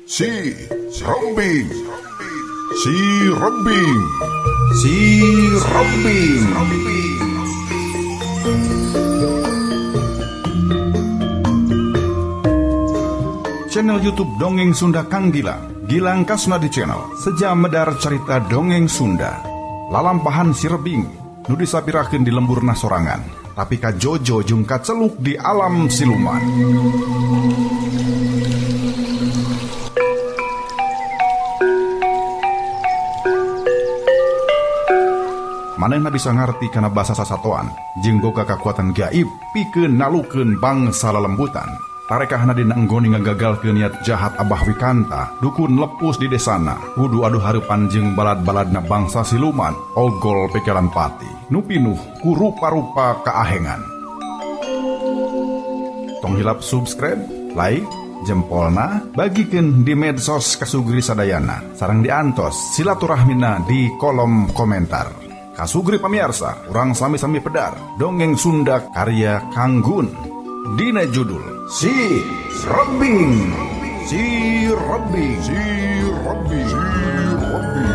Si Rombing, si Rombing, si Rombing. Channel YouTube Dongeng Sunda Kang Gilang, Gilang Kasnadi Channel, sejam medar cerita dongeng Sunda. Lalampahan si Rebing, nu disapirakeun di lemburna sorangan, tapi ka Jojo jeung kaceluk di alam siluman. Manehna bisa ngarti kana basa sasatoan jeung boga kakuatan gaib pikeun nalukeun bangsa lelembutan. Tarekahna dina enggoni ngagagalkeun niat jahat Abah Wikanta dukun lepus di desana kudu adu hareupan jeung balad-baladna bangsa siluman ogol pikiran pati nu pinuh ku rupa-rupa kaahengan. Tong hilap subscribe, like, jempolna bagikeun di medsos kasugri sadayana sareng diantos silaturahmina di kolom komentar. Kasugri pamiarsa, urang sami-sami pedar dongeng Sunda karya Kang Gun. Dina judul Si Rebing, si Rebing, si Rebing, si Rebing.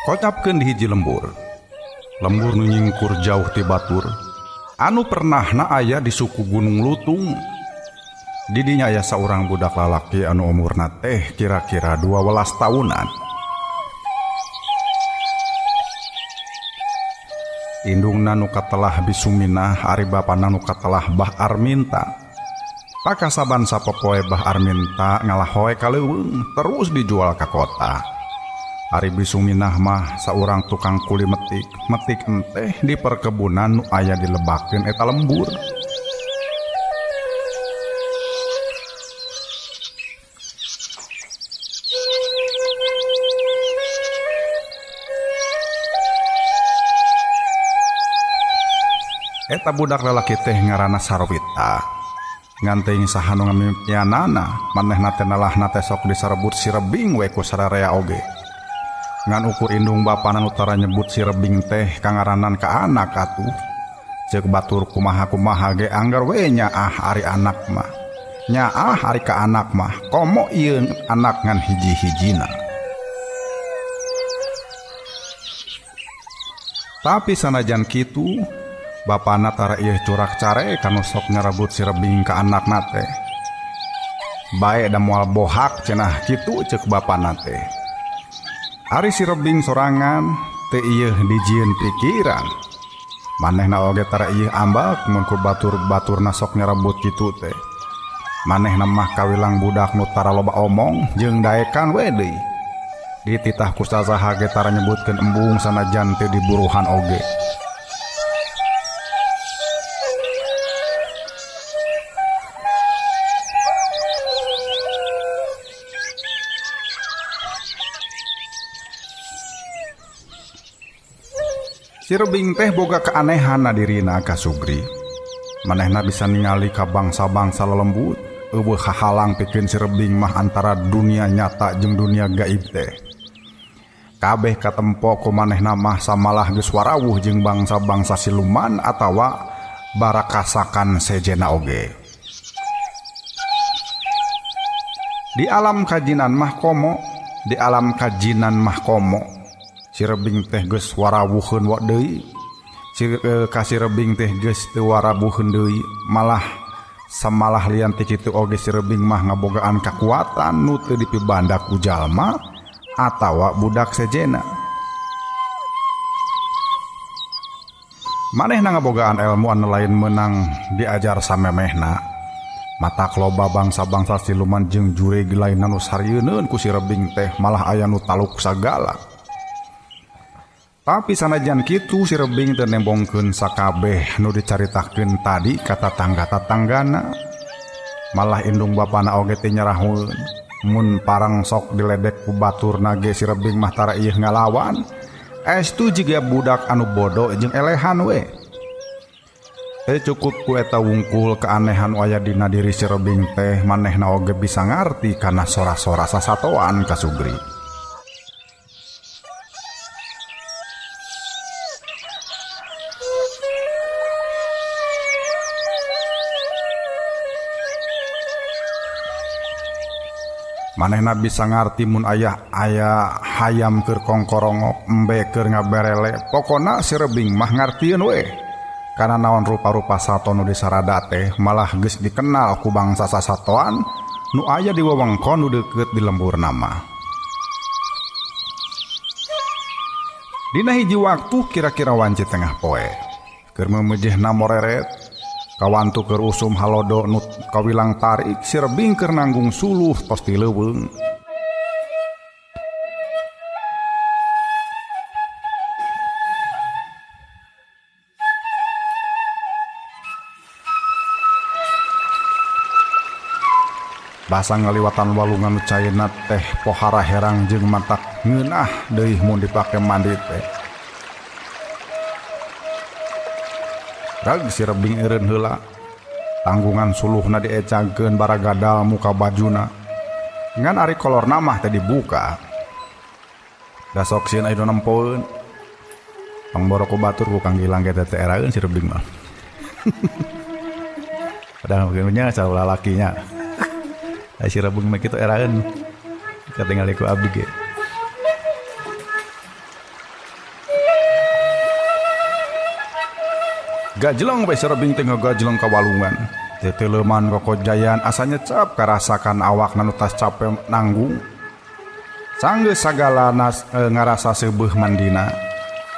Kocapkeun di hiji lembur nu nyingkur jauh ti batur anu pernahna aya di suku Gunung Lutung. Di dinya aya saurang budak lalaki anu umurna teh kira-kira 12 tahunan. Indungna nu katelah Bisuminah ari bapana nu katelah Bah Arminta. Pakasaban sapopoe Bah Arminta ngalahoe kaleuweung terus dijual ka kota. Ari Bisuminah mah saurang tukang kuli metik enteh di perkebunan nu aya dilebakeun eta lembur. Eta budak lalaki teh ngaranna Sarwita. Nganting saha nu ngamimpianana manehna teh nalahna teh sok disarebut si Rebing we ku sararea oge. Ngan ukur indung bapana utara nyebut si Rebing teh kangaranan ka anak atuh. Ceuk batur kumaha-kumaha ge anggar we nyaah ari anak mah. Nyaah ari ka anak mah komo ieu anak ngan hiji-hijina. Tapi sanajan kitu bapana tara ieu curak care kanu sok nyarebut si Rebing ka anakna teh. Bae da moal bohak cenah kitu ceuk bapana teh. Ari si Rebing sorangan teu ieu dijieun pikiran. Manehna oge tara ieu ambak mun ku batur-baturna sok nyarebut kitu teh. Manehna mah kawilang budak nu tara loba omong jeung daekan we deui. Dititah ku sasaha ge tara nyebutkeun embung sanajan teu diburuhan oge. Si Rebing teh boga keanehanna dirina kasugri. Manehna bisa ningali ka bangsa-bangsa lelembut eueuh hahalang pikeun si Rebing mah antara dunia nyata jeung dunia gaib teh. Kabeh katempo ku manehna mah samalah geus warawuh jeung bangsa-bangsa siluman atawa barakasakan sejena oge. Di alam kajinan mah komo, di alam kajinan mah komo. Si Rebing teh geus warawuheun wa deui. Si Rebing teh geus teu warawuheun deui, malah samalah lian ti kitu oge si Rebing mah ngabogaan kakuatan nu teu dipibandak ku jalma atawa budak sejena. Manehna ngabogaan elmu anu lain meunang diajar samemehna. Matak loba bangsa-bangsa siluman jeung jureg lain anu sarieun ku si Rebing teh malah aya nu taluk sagala. Tapi sanajan kitu si Rebing teu nembongkeun sakabeh nu dicaritakeun tadi ka tatangga-tatanggana. Malah indung bapana oge teh nyerahun mun parang sok diledek ku batur nage si Rebing mah tara ieu ngalawan. Estu jiga budak anu bodoh jeung elehan we. Cukup ku eta wungkul keanehan aya dina diri si Rebing teh manehna oge bisa ngarti kana sora-sora sasatoan ka Sugri. Manehna bisa ngarti mun aya hayam keur kongkorongok embe keur ngaberele. Pokona si Rebing mah ngartieun we. Karena naon rupa-rupa sato nu disarada teh malah geus dikenal ku bangsa sasatoan nu aya di wewengkon nu deukeut di lembur nama. Dina hiji waktu kira-kira wanci tengah poe keur memejehna moreret kawantu keur usum halodo nu kawilang tarik si Rebing keur nanggung suluh tos ti leuweung. Basa ngaliwatan walungan cairna teh pohara herang jeung matak ngeunah deui mun dipake mandi teh. Rag si Rebing eureun heula. Tanggungan suluhna diecageun baragadal muka bajuna. Ngan ari kolorna mah teh dibuka. Da sok sieun aya nu nempoeun. Pangboro ku batur ku Kang Gilang ge teh eraeun si Rebing mah. Padahal mungkinnya salah lakinya. Si Rebing mah kitu eraeun katingal ku abdi ge. Gajeleng bae si Rebing teh ngagajeleng ka walungan. Teteleuman kokojayan asanya cap karasakan awakna nu tas capek nanggung. Sanggeus sagala ngarasa seubeuh mandina.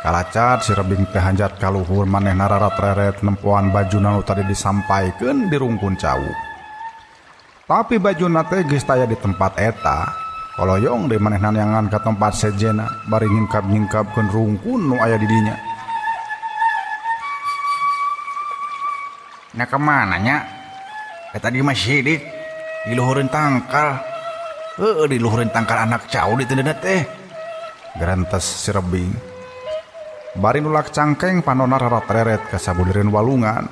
Kalacat si Rebing teh hanjat ka luhur manehna rarat-reret nempoan bajuna nu tadi disampaikeun di rungkun cau. Tapi bajuna teh geus taya di tempat eta. Koloyong deui manehna neangan ka tempat sejena bari ngingkap-ngingkapkeun rungkun nu aya di dinya. Nah kemana nya? Eta di masjid di luhureun tangkal. Di luhureun tangkal anak cau di teu teh. Gerantes si Rebing. Bari nulak cangkeng panonna rarat-reret ka sabulireun walungan.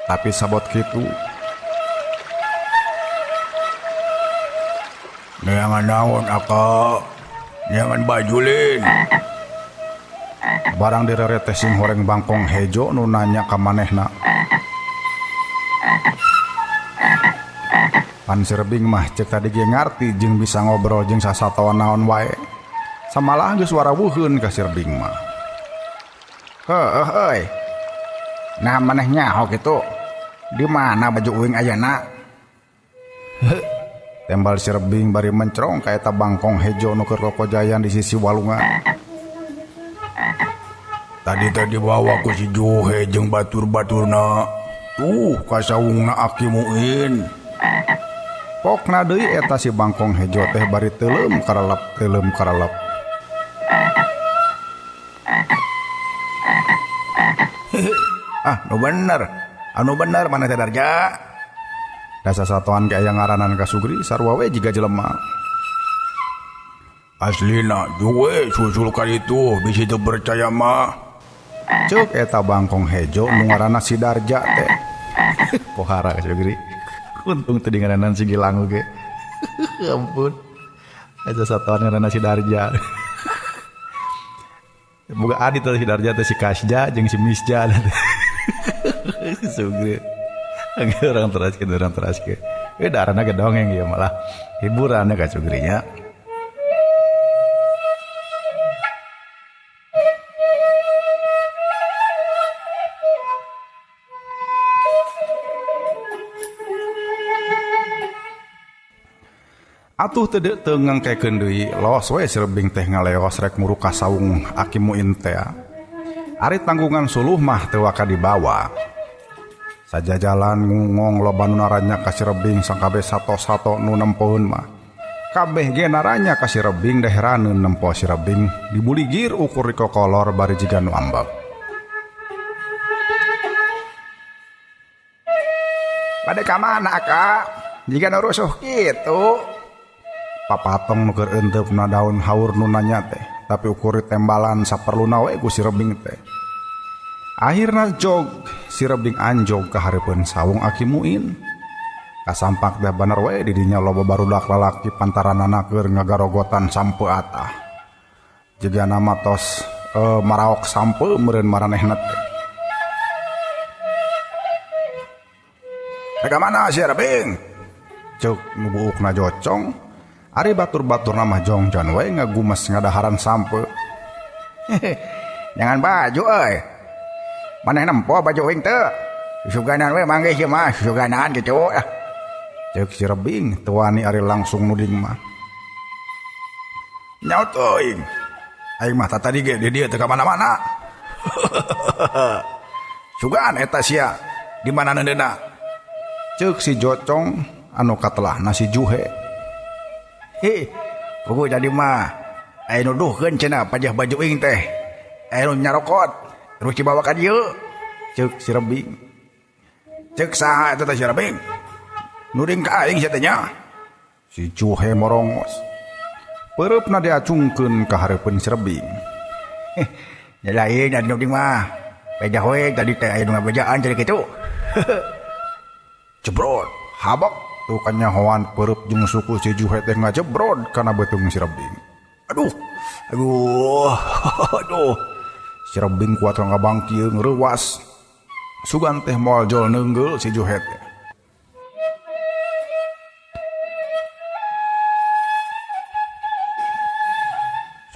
Tapi sabot kitu neangan naon aka? Neangan bajulin. Barang direret teh sing horeng bangkong hejo nu nanya ka manehna. Pan si Rebing mah cek tadi ge ngarti jeung bisa ngobrol jeung sasatoan naon wae. Samalah geus warawuheun ka si Rebing mah. Heuh. Nah maneh nyaho kitu? Di mana baju uing ayana? Tembal si Rebing bari mencrong ka eta bangkong hejo nu keur kokojayan di sisi walungan. Tadi dibawa ku si Juhe jeung batur-baturna. Ka saungna Aki Muin. Pokna deui eta si bangkong hejo teh bari teuleum karelep. Anu bener mana teh Darja? Da sasatoan ge aya ngaranan ka Sugri sarua we jiga jelema. Aslina Juwe susul ka ditu bisi teu percaya mah. Ceuk eta bangkong hejo nu ngaranna si Darja teh. Pohara ka Sugri. Untung teu ngaranan si Gilang ge. Ampun. Aja satoan ngaranna si Darja. Boga adi teh si Darja teh si Kasja jeung si Misja. Sugri. Orang teraskeun. Darana ge dongeng ya malah hiburanna ka Sugrinya. Atuh teu ngengkekeun deui los we si Rebing teh ngaleos rek muru ka saung Aki Muin teh. Ari tanggungan suluh mah teu waka dibawa. Sajajalan ngungong loba nu naranya ka si Rebing sangkabe sato-sato nu nempoeun mah. Kabeh ge naranya ka si Rebing daheraneun nempo si Rebing dibuligir ukur di kokolor bari jiga nu ambak. Pada ka mana Kak? Jika nurusuh gitu. Papatong nu keur eunteupna daun haur nu nanya teh, tapi ukur tembalan saperluna we ku si Rebing teh. Akhirna jog si Rebing anjog ka hareupeun sawung Aki Muin. Kasampak teh bener we di dinya loba barudak lalaki pantaranana keur ngagarogotan sampe atah. Jega nama tos maraok sampe meureun maranehna teh. Ka mana si Rebing? Ceuk nu buukna Jocong. Ari batur-batur nama jongjon we ngagumes ngadaharan sampe. Jangan baju euy. Maneh nempo baju wing teu? Suganan we mangge ieu mah suganan kitu. Ceuk si Rebing tuani ari langsung nuding mah. Nyaut teuing. Aing mah tadi ge di dieu teu ka mana-mana. Sugan eta sia di mana neundeuna? Ceuk si Jocong anu katelahna si Juhe. Pugu jadi mah aya nu duhkeun cenah pajah baju wing teh. Aya nu nyarokot terus dibawa ka dieu. Ceuk si Rebing. Ceuk saha eta teh si Rebing? Nuding ka aing sia teh nya. Si Juhe morongos. Pereupna diacungkeun ka hareupeun si Rebing. Ya lain nya nuding mah. Pajah we tadi teh aya nu ngabejaan jadi kitu. Jebrot, habak tu kanyahoan pereup jeung suku si Juhe teh ngajebrod kana beuteung si Rebing. Aduh. Si Rebing kuat ngabangkieun reuwas. Sugan teh moal jol neunggel si Juhe teh.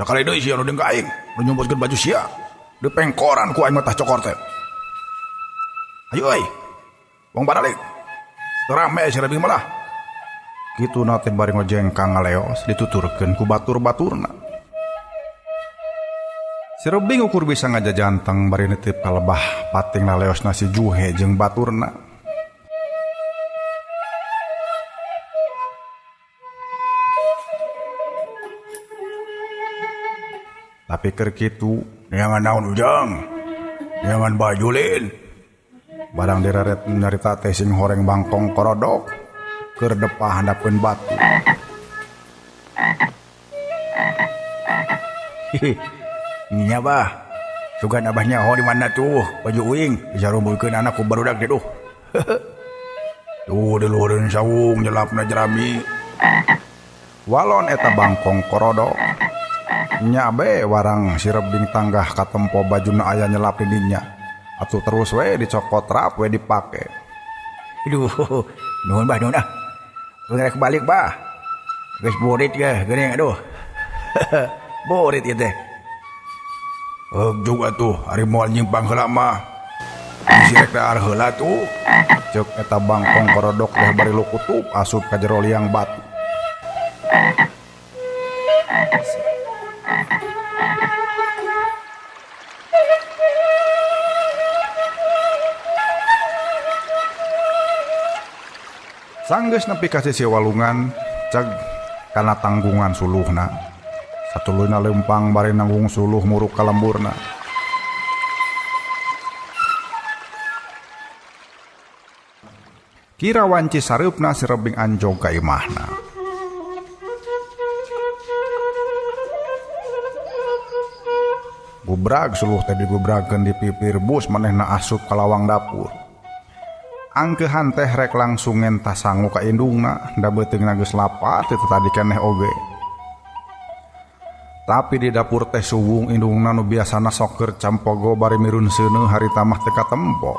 Sakali deui sia nu deung ka aing, nu nyumputkeun baju sia. Dipengkoran ku aing mah tah cokor teh. Ayo euy. Wong balik. Rame si Rebing malah. Kitu na teh bari ngojengkang ngaleos dituturkeun ku batur-baturna. Si Rebing ukur bisa ngajajanteng bari neuteup ka lebah pating ngaleosna si Juhe jeung baturna. Tapi keur kitu Jangan naon ujang. Jangan bajulin. barang direret nyarita teh sing horeng bangkong korodok keur depah handapeun batu. Nya bah. Sugan abahnya ho di mana tuh? Baju uing disarumbulkeun anak ku barudak teh tuh. Tuh di luhureun sawung jelapna jerami. Walon eta bangkong korodok. Nya be warang si Rebing tanggah katempo bajuna aya nyelap di dinya. Atuh terus we dicokot rap we dipake. Aduh, nuhun bah nuhun ah. Rek balik bah. Geus borit ge geuning aduh. Borit ieu teh. Juga tuh hari moal nyimpang heula mah. Si rek daar heula tuh. Ceuk eta bangkong korodok teh bari lukutup asup ka jero liang batu. Sanggeus nepi ka sisi walungan, ceg kana tanggungan suluhna. Satuluyna lempang bari nanggung suluh muruk ka lemburna. Kira wanci sareupna si Rebing anjog ka imahna. Gubrag suluh teh digubragkeun di pipir bus manehna asup ka lawang dapur. Angkeuhan teh rek langsung ngentah sangu ka indungna, da beuteungna geus lapat teu tadi keneh oge. Tapi di dapur teh suwung indungna nu biasana sok keur campogo bari mirun seuneu harita mah teu katempo.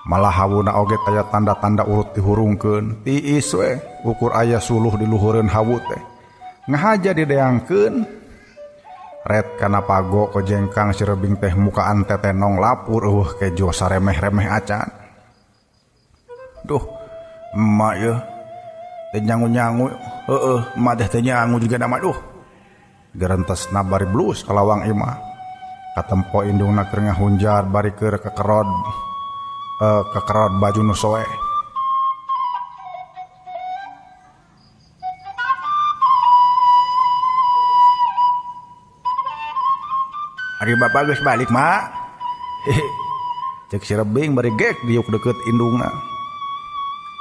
Malah hawuna oge aya tanda-tanda urut dihurungkeun, tiis we ukur aya suluh di luhureun hawu teh. Ngahaja dideangkeun. Ret kana pago kojengkang si Rebing teh mukaan tetenong lapur kejo saremeh-remeh acan. Duh, emak ya. Teh nyangu-nyangu. Emak teh nyangu juga nama duh. Gerentesna bari blus ka lawang imah. Katempo indungna keur ngahunjar bari keur kekerod baju nu soe. Ari bapak geus balik, Mak. Cek si Rebing bari gek diuk deukeut indungna.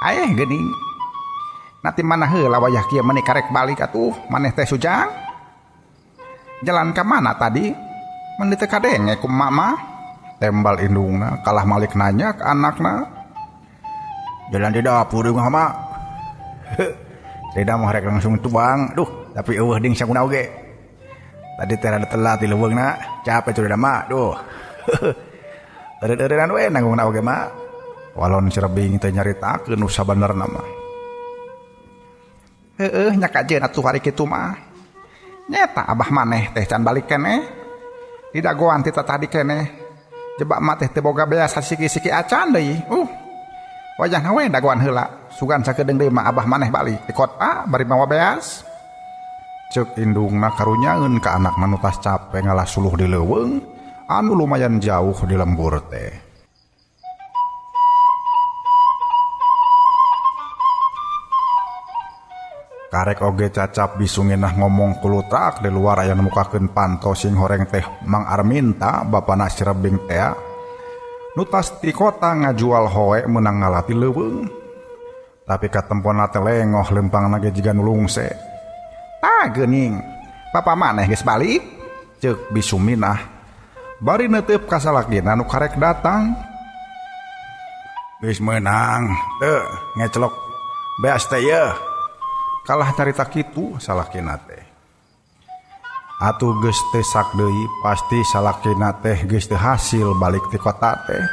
Geuning. Nanti mana heula wayah kieu maneh karek balik atuh maneh teh Sujang? Jalan ka mana tadi? Mun teu kadenge ku emak mah. Tembal indungna kalah malik nanya ke anakna. Jalan di dapur mah mak. Tidak mah rek langsung tuang. Duh, tapi eueuh ding saguna oge. Tadi teh rada telat di leuweungna, capek tuh da mak. Duh. Eureun-eureun we nanggungna oge mak. Walon si Rebing teh nyaritakeun nu sabenerna mah. Heueuh nya kajeun atuh hari kitu mah. Nyata abah maneh teh can balik keneh. Tidak goan ti tadi keneh. Jebak mah teh teu boga beas siki-siki acan deui. Wajahna we dagoan heula. Sugan sakedeung deui mah abah maneh balik di kota bari mawa beas. Ceuk indungna karunyaeun ka anak manu tas capek ngalah suluh di leuweung anu lumayan jauh di lembur teh. Karek oge cacap bisunginah ngomong kulutrak di luar aya mukakeun panto sing horeng teh Mang Arminta bapana si Rebing teh. Nu tas ti kota ngajual hoe meunang ngalati leuweung. Tapi katemponna teh lengoh lempangna ge jiga nu lungse. Tah geuning, papa maneh geus balik? Ceuk bisuminah. Bari neuteup ka salakina nu karek datang. Geus meunang, teu ngecelok beas teh yeuh. Kalah carita kitu salakina teh. Atuh geus teh sak deui pasti salakina teh geus teu hasil balik ti kota teh.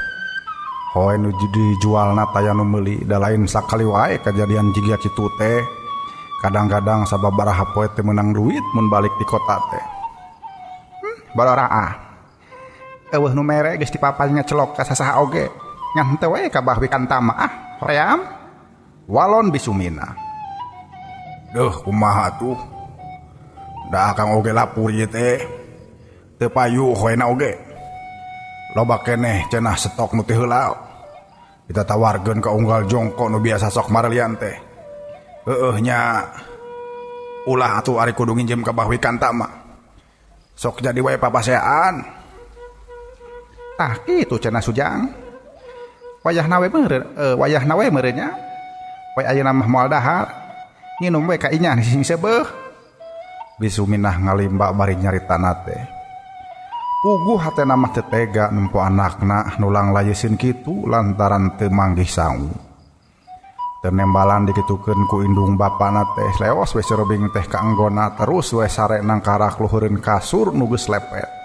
Hoe nu dijualna taya nu meuli da lain sakali wae kajadian jiga kitu teh. Kadang-kadang sababaraha poe teh meunang duit mun balik ti kota teh. Balaraah. Eueuh nu mere geus dipapal ngecelok ka sasaha oge. Ngan teu we ka bahwi kantama hoream. Walon bisumina. Duh kumaha tuh. Da akang oge lapur ieu teh. Teu payu hoena oge. Loba keneh cenah stok nu teh heula. Kita tawarkeun ka unggal jongko nu biasa sok marelian teh. Heueuh nya. Ulah atuh ari kudu nginjem ka bahwi kantama. Sok jadi wae papasean. Tah kitu cenah Sujang. Wayahna we meureun nya. Poe ayeuna mah moal dahar. Nginum we ka inyah sing sebeuh. Bisuminah ngalimba bari nyaritana teh. Puguh hatena mah teu tega nempo anakna nulang layesin kitu lantaran teu manggih sangu. Teu nembalan dikitukeun ku indung bapana teh leos we si Rebing teh ka anggona terus we sare nang karak luhureun kasur nu geus lepet.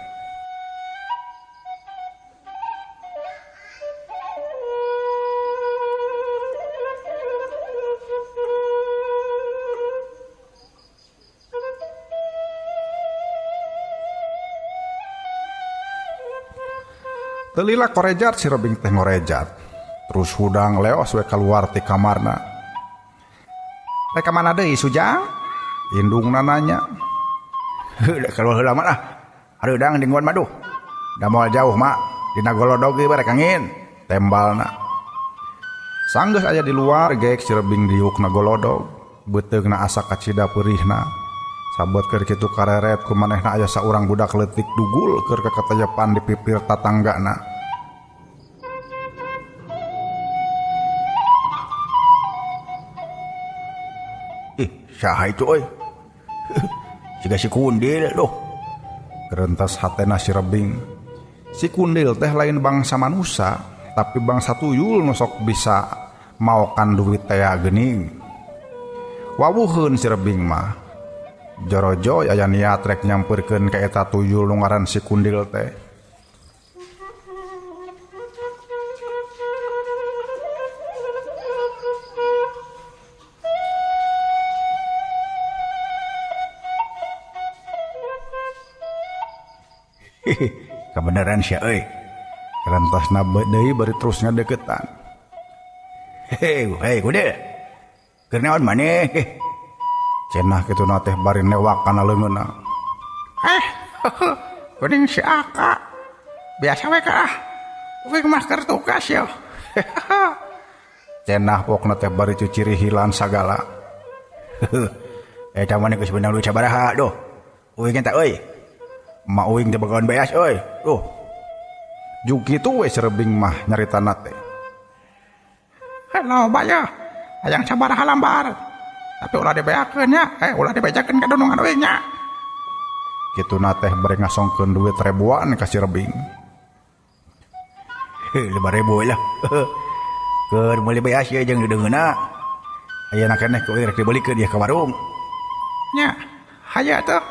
Telila korejat si Rebing teh ngorejat. Terus hudang leos we keluar ti kamarna. Rek mana deui Sujang? Indungna nanya. Heuh keluar heula mah ah. Hareudang dingguan mah duh. Da moal jauh mak. Dina golodog ge barek angin. Tembalna. Sanggeus aya di luar geek si Rebing diukna golodog. Beuteungna asa kacida peurihna. Sabot keur kitu kareret ku manehna aya saurang budak leutik dugul keur kakatayepan di pipir tatanggana. Saha itu euy? Siga si Kundil loh. Kerentas hatena si Rebing. Si Kundil teh lain bangsa manusia, tapi bangsa tuyul nu sok bisa maokan duit teh geuning. Wawuheun si Rebing mah. Jorojo aya niat rek nyampeurkeun ka eta tuyul nu ngaran si Kundil teh. Kebenaran sia euy. Kerentasna deui bari terus ngadeukeutan. Hei kude. Keur naon maneh? Cenah kitu na teh bari newak kana leungeunna. Kuning si Aka. Biasa we ka. Wing mah keur tugas yo. Cenah pokna teh bari cuci rihilan sagala. Eta mah geus beunang duit sabaraha doh. Uing eta euy. Ma uing teh bagawan beas euy. Duh. Juk kitu we si Rebing mah nyaritana teh. Halo baya. hayang sabar halambar. Tapi ulah dibeakeun nya, ulah dibejakeun ka dunungan we nya. Kituna teh bari ngasongkeun duit ribuan ka si Rebing. 5.000 lah. Keur meuli beas ye jeung deungeuna. Ayeuna keneh ku rek dibelikeun ieu ka warung. Nya, haya tuh.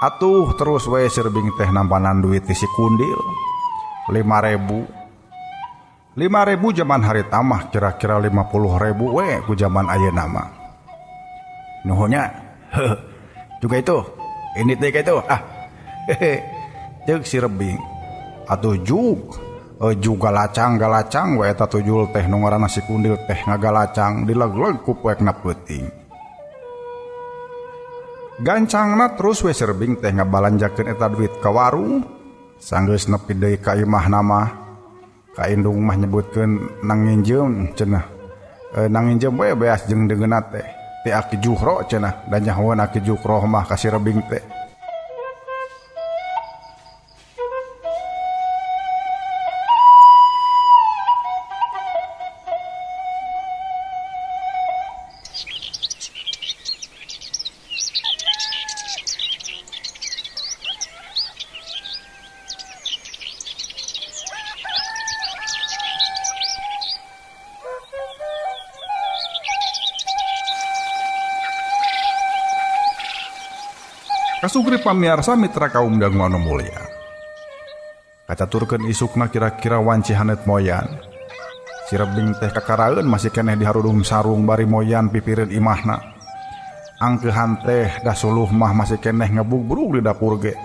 Atuh terus we si Rebing teh nampanan duit ti si Kundil 5.000. 5.000 zaman hari tamah kira-kira 50.000 we ku zaman ayeuna mah. Nuhunnya. Juga itu. Ini teh ka itu. Ceuk si Rebing. Atuh juga galacang we eta tujul teh nu ngaranna si Kundil teh ngagalacang dileg-leg ku poekna peuting. Gancangna terus we si Rebing teh ngabalanjakeun eta duit ka warung. Sanggeus nepi deui ka imahna mah. Ka indung mah nyebutkeun nang nginjem cenah. Nang nginjem we beas jeung deungeuna teh. Ti Aki Juhro cenah da nyahoeun Aki Juhro mah ka si Rebing teh. Kasugri pamiarsa mitra kaum dangu anu mulia. Kacaturkeun isukna kira-kira wanci hanet moyan. Si Rebing teh kakaraeun masih keneh diharudung sarung bari moyan pipireun imahna. Angkeuhan teh da suluh mah masih keneh ngebugrug di dapur ge.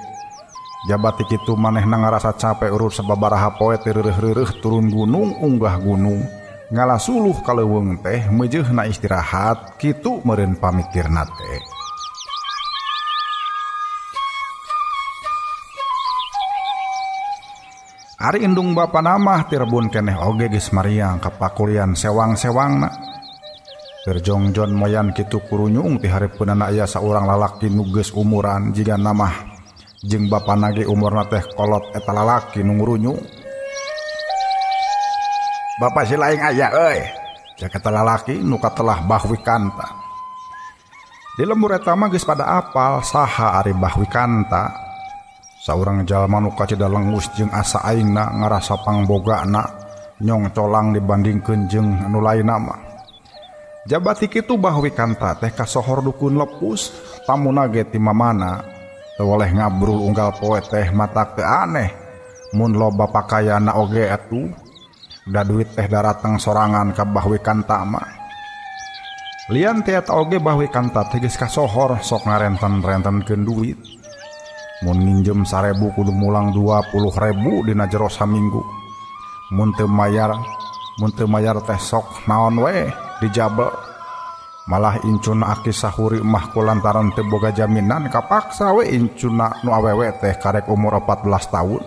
Jabati kitu manehna ngarasa capek urut sababaraha poe teh reureuh-reureuh turun gunung unggah gunung. Ngala suluh kaleuweung teh meujeuhna istirahat kitu meureun pamikirna teh. Ari indung bapa namah tirebun keneh oge geus mariang ka pakulian sewang-sewangna. Berjongjon moyan kitu kurunyung ti hareupeunana aya saurang lalaki nu geus umuran jiga namah jeung bapana ge umurna teh kolot eta lalaki nu ngurunyung. Bapa si laing aya euy. Cek eta lalaki nu katelah Bahwi Kanta. Di lembur eta mah geus pada apal saha ari Bahwi Kanta. Saurang jalma nu kacida lengus jeung asa aingna ngarasa pangbogana nyong colang dibandingkeun jeung anu lainna mah. Jabati kitu Bahwi Kanta teh kasohor dukun lepus tamuna ge ti mamana teu oleh ngabrul unggal poe teh matak teu aneh mun loba pakaianna oge atuh da duit teh darateng sorangan ka Bahwi Kanta mah. Lian teh eta oge Bahwi Kanta teh geus kasohor sok ngarenten-rentenkeun duit. Mun nginjem 1.000 kudu mulang 20.000 dina jero saminggu. Mun teu mayar teh sok naon we dijabel. Malah incuna Aki sahuri mah kulantaran teu boga jaminan kapaksa we incuna nu awewe teh karek umur 14 tahun.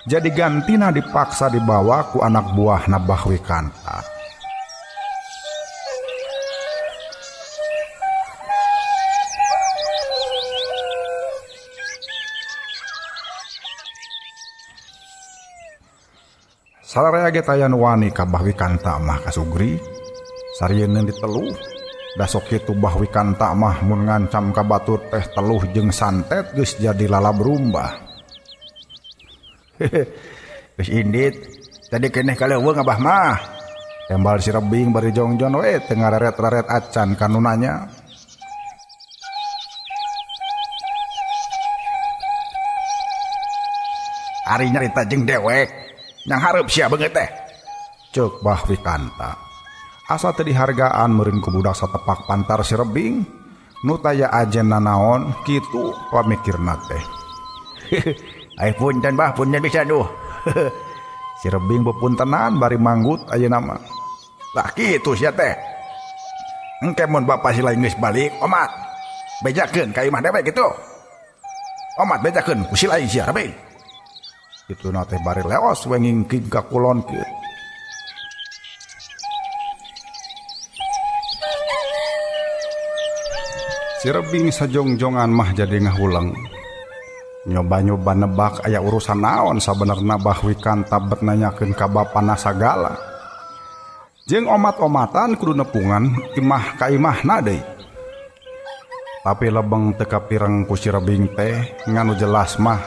Jadi gantina dipaksa dibawa ku anak buahna Bahwi Kanta. Sararea ge tayan wani ka Bahwi Kanta mah kasugri. Sarieun diteluh. Da sok kitu Bahwi Kanta mah mun ngancam ka batur teh teluh jeung santet geus jadi lalabrumba. Geus indit. Tadi keneh kaleuweung abah mah. Tembal si Rebing bari jongjon we teu ngareret-reret acan ka nunanya. Ari nyarita jeung dewek. Yang hareup sia beungeut teh. Ceuk Bahwi Kanta. Asa teu dihargaan meureun ku budak satepak pantar si Rebing. Nu taya ajenna naon kitu pamikirna teh. Ai punten bah punten bisa duh. Si Rebing bepuntenan bari manggut ayeuna mah. Lah kitu sia teh. Engke mun bapa si lain geus balik, omat. Bejakeun ka imah dewe kitu. Omat bejakeun ku si lain sia Rebing. Itu nate bari leos we ngingking ka kulon kieu. Si Rebing sajongjongan mah jadi ngahuleng. Nyoba-nyoba nebak aya urusan naon sabenerna Bahwi Kanta bet nanyakeun ka bapana sagala. jeung omat-omatan kudu nepungan imah ka imahna deui. Tapi lebeng teu kapireng ku si Rebing teh nganu jelas mah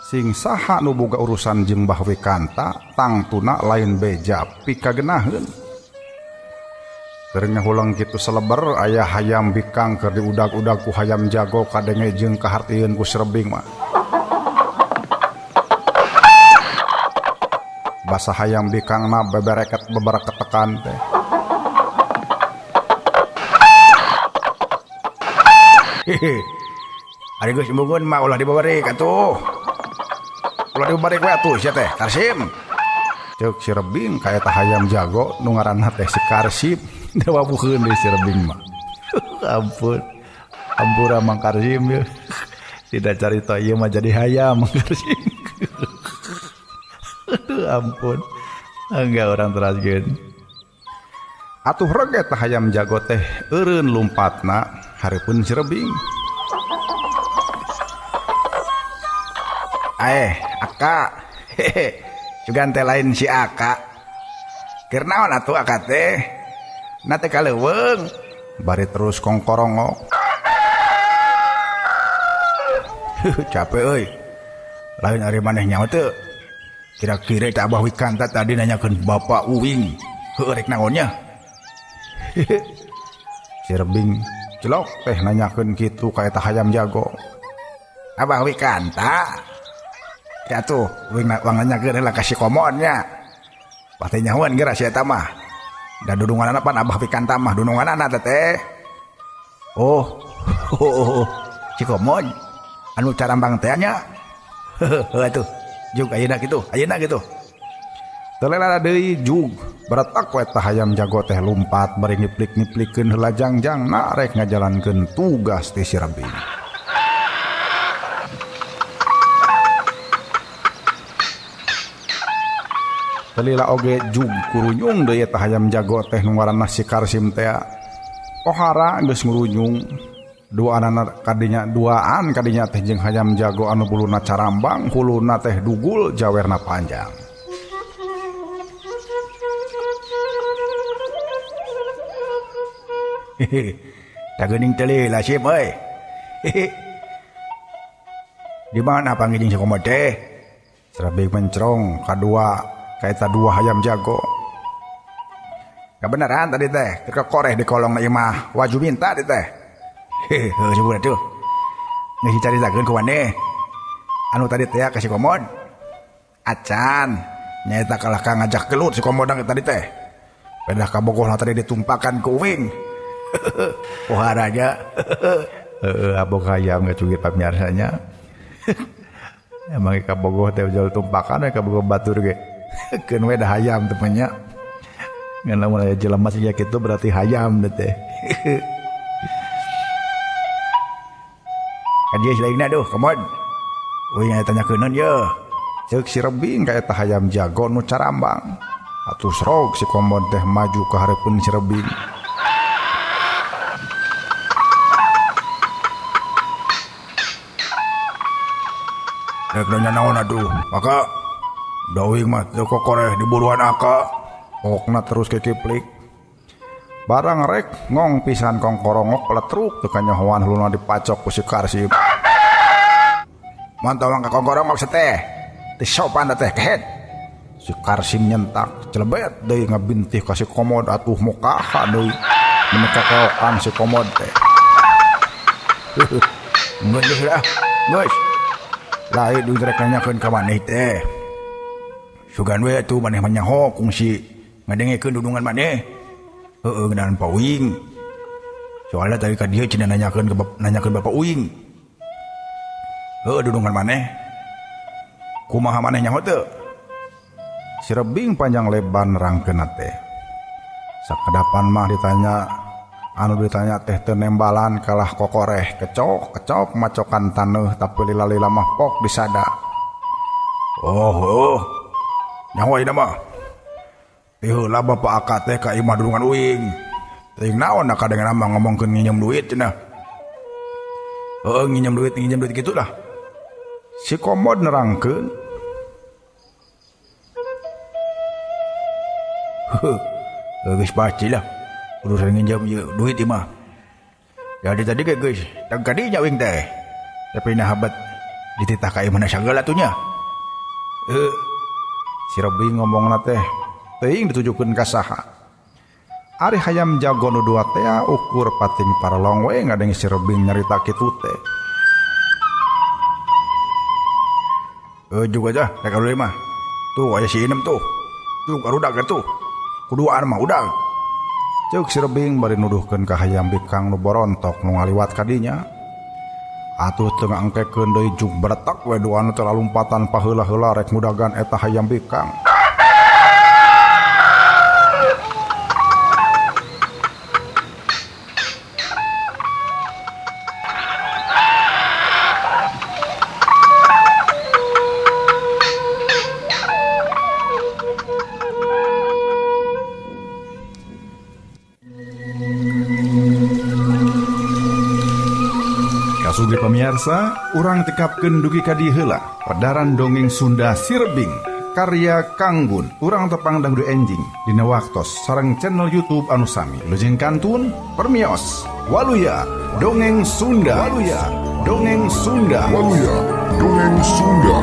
sing saha nu boga urusan jeung Mbah Wikanta tangtuna lain beja pikagenaheun. Keur ngahulang kitu seleber aya hayam bikang keur diudag-udag ku hayam jago kadenge jeung kahartieun ku si Rebing mah. Basa hayam bikangna bebereket bebereket tekan teh. Ari geus imbungeun mah ulah dibabari atuh. Ulah dibabari we atuh sia teh Karsim. Ceuk si Rebing kaeta hayam jago nu ngaranna teh si Karsim. Dawabukeun deui si Rebing mah. Ampun. Ampura Mang Karsim ya. Tidak carita ieu mah jadi hayam Mang Karsim. Aduh ampun. Enggak orang teraskeun. Atuh rege teh hayam jago teh eureun lumpatna hareupeun si Rebing. Aka. Sugan teh lain si Aka. Keur naon atuh Aka teh? Na teh kaleuweung. Bari terus kongkorongok. Capek euy. Lain ari maneh nyaho teu? Kira-kira teh Abah Wikanta tadi nanyakeun Bapak Uwing. Heuh rek naonnya? Si Rebing celok teh nanyakeun kitu ka eta hayam jago. Abah Wikanta. Ya tuh, uing nanyakeun heula ka si Komodnya. Pasti nyahoan geura si eta mah. Da dudunganna pan Abah Wikanta mah dudunganna teh. Oh, si Komod anu carambang teh nya. Heuh atuh. Jug ayeuna kitu. Telela deui jug baratak we tah hayam jago teh lumpat bari ngiplik-ngiplikeun heula jangjangna rek ngajalankeun tugas ti si Rebing. Telela oge jug kurunyung deui tah hayam jago teh nu ngaranna si Karsim teh. Pohara geus ngurunyung duaan kadinya teh jeung hayam jago anu buluna carambang huluna teh dugul jawerna panjang. Tageuning teh lah Sim euy. Di mana panggil si Komod teh? Rebing mencrong kadua kaita dua hayam jago. Kebenaran tadi teh kekoreh di kolong imah waju minta teh teh. Heuh sebut atuh. Geus dicaritakeun ku maneh. Anu tadi teh ka si Komod. Acan nyaeta kalah ka ngajak gelut si Komod tadi teh. Pedah kabogohna tadi ditumpakan ku Uwing. Poharanya. Abog hayam ngacungit pamiarsanya. Emang kabogoh teh jual tumpakan kabogoh batur ge. Keun we da hayam teh nya. Ngan lamun aya jelema sia kitu berarti hayam teh. Kadia silaingna duh, Komod. Uing aya tanyakeun ye. Ceuk si Rebing ka eta hayam jago nu carambang. Atuh srog si Komod teh maju ka hareupeun si Rebing. Rek nanya naon atuh, maka dawing mah teu kokoreh diburuan Aka. Pokna terus kekiplik. Barang rek ngong pisan kongkorongok peletruk teu kanyohoan huluna dipacok ku si Karsim. Mantau mangka kongkorongok seteh. Teu sopan teh kehet. Si Karsim nyentak celebet deui ngabintih ka si Komod atuh mokaha deui. Menekakeokan si Komod teh. Geus lah, geus. Lain duit rek nanyakeun ka maneh teh. Sugan we atuh maneh manyaho kungsi ngadengekeun dudungan maneh. Heueuh ngeunaan Pak Uwing. Soalnya tadi ka dieu cenah nanyakeun Bapak Uwing. Heueuh dudungan maneh. Kumaha maneh nyaho teu? Si Rebing panjang lebar nerangkeun teh. Sakedapan mah ditanya teh teu nembalan kalah kokoreh kecok macokan taneuh tapi lila-lila mah pok disada. Oh. Nyaho ayeuna mah. Teh heula Bapak Aka teh ka imah dudungan Uwing. Teuing naon Aka dengan mah ngomongkeun nginjem duit cenah. Heueuh nginjem duit kitu lah. Si Komod nerangkeun. Guys pasti lah. Urusan nginjam je duit imah. Jadi tadi ke guys, tang kadinya wing teh. Tapi nah habat dititah kai mana sagala tunya. Si Rebing ngomong teh teuing ditujukeun ka saha. Ari hayam jago nu dua teh ukur pating paralong we ngadeng si Rebing nyarita kitu teh. Juga aja, rek dulu mah. Tuh aya si Inem tuh. Tuh karudak tuh. Kuduaan mah udah. Ceuk si Rebing bari nuduhkeun ka hayam bikang nu borontok nu ngaliwat ka dinya. Atuh teu ngangkekeun deui jug beretak we doa nu teu lalumpatan paheula-heula rek mudagan eta hayam bikang. Kasugi pemirsa, urang tekapkeun dugi ka dieu heula. Pedaran dongeng Sunda Si Rebing karya Kanggun, urang tepang dangdu enjing dina waktos sareng channel YouTube anu sami. Lujeng kantun permios Waluya Dongeng Sunda. Waluya Dongeng Sunda. Waluya Dongeng Sunda.